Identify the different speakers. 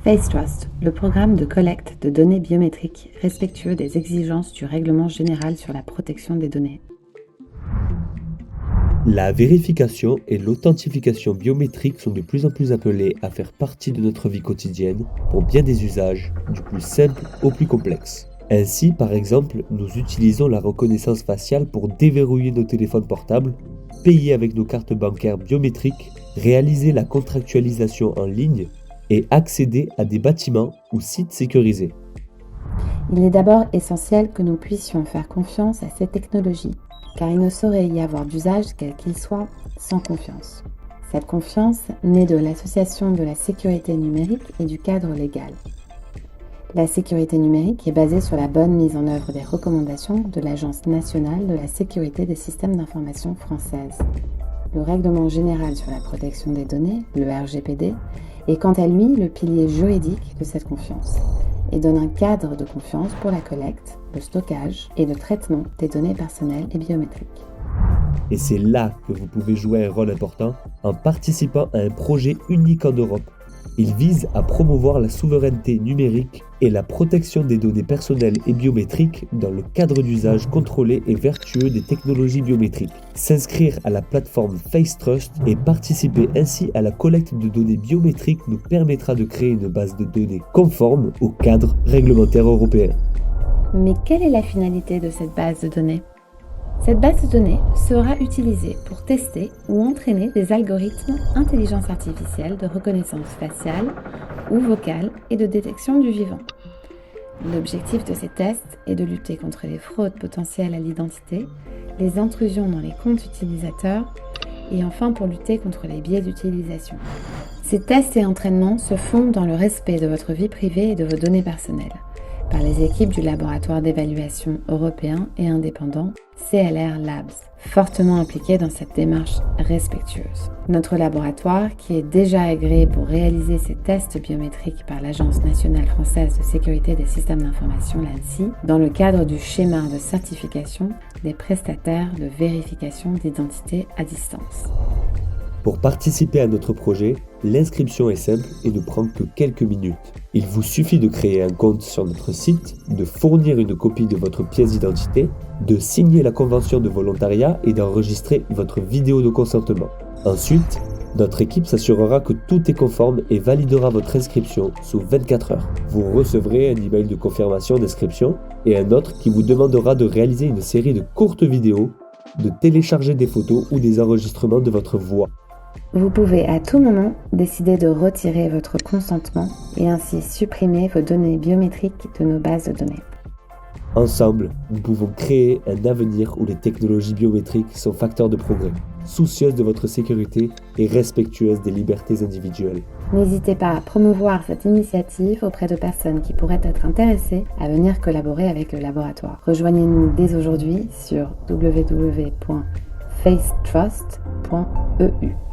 Speaker 1: FaceTrust, le programme de collecte de données biométriques respectueux des exigences du Règlement général sur la protection des données.
Speaker 2: La vérification et l'authentification biométrique sont de plus en plus appelées à faire partie de notre vie quotidienne pour bien des usages, du plus simple au plus complexe. Ainsi, par exemple, nous utilisons la reconnaissance faciale pour déverrouiller nos téléphones portables, payer avec nos cartes bancaires biométriques, réaliser la contractualisation en ligne et accéder à des bâtiments ou sites sécurisés.
Speaker 1: Il est d'abord essentiel que nous puissions faire confiance à ces technologies, car il ne saurait y avoir d'usage quel qu'il soit sans confiance. Cette confiance naît de l'association de la sécurité numérique et du cadre légal. La sécurité numérique est basée sur la bonne mise en œuvre des recommandations de l'Agence nationale de la sécurité des systèmes d'information française. Le Règlement général sur la protection des données, le RGPD, est quant à lui le pilier juridique de cette confiance et donne un cadre de confiance pour la collecte, le stockage et le traitement des données personnelles et biométriques.
Speaker 2: Et c'est là que vous pouvez jouer un rôle important en participant à un projet unique en Europe. Il vise à promouvoir la souveraineté numérique et la protection des données personnelles et biométriques dans le cadre d'usage contrôlé et vertueux des technologies biométriques. S'inscrire à la plateforme FaceTrust et participer ainsi à la collecte de données biométriques nous permettra de créer une base de données conforme au cadre réglementaire européen.
Speaker 1: Mais quelle est la finalité de cette base de données ? Cette base de données sera utilisée pour tester ou entraîner des algorithmes d'intelligence artificielle de reconnaissance faciale ou vocale et de détection du vivant. L'objectif de ces tests est de lutter contre les fraudes potentielles à l'identité, les intrusions dans les comptes utilisateurs et enfin pour lutter contre les biais d'utilisation. Ces tests et entraînements se font dans le respect de votre vie privée et de vos données personnelles, par les équipes du laboratoire d'évaluation européen et indépendant CLR Labs, fortement impliqués dans cette démarche respectueuse. Notre laboratoire, qui est déjà agréé pour réaliser ces tests biométriques par l'Agence nationale française de sécurité des systèmes d'information, l'ANSSI, dans le cadre du schéma de certification des prestataires de vérification d'identité à distance.
Speaker 2: Pour participer à notre projet, l'inscription est simple et ne prend que quelques minutes. Il vous suffit de créer un compte sur notre site, de fournir une copie de votre pièce d'identité, de signer la convention de volontariat et d'enregistrer votre vidéo de consentement. Ensuite, notre équipe s'assurera que tout est conforme et validera votre inscription sous 24 heures. Vous recevrez un email de confirmation d'inscription et un autre qui vous demandera de réaliser une série de courtes vidéos, de télécharger des photos ou des enregistrements de votre voix.
Speaker 1: Vous pouvez à tout moment décider de retirer votre consentement et ainsi supprimer vos données biométriques de nos bases de données.
Speaker 2: Ensemble, nous pouvons créer un avenir où les technologies biométriques sont facteurs de progrès, soucieuses de votre sécurité et respectueuses des libertés individuelles.
Speaker 1: N'hésitez pas à promouvoir cette initiative auprès de personnes qui pourraient être intéressées à venir collaborer avec le laboratoire. Rejoignez-nous dès aujourd'hui sur www.facetrust.eu.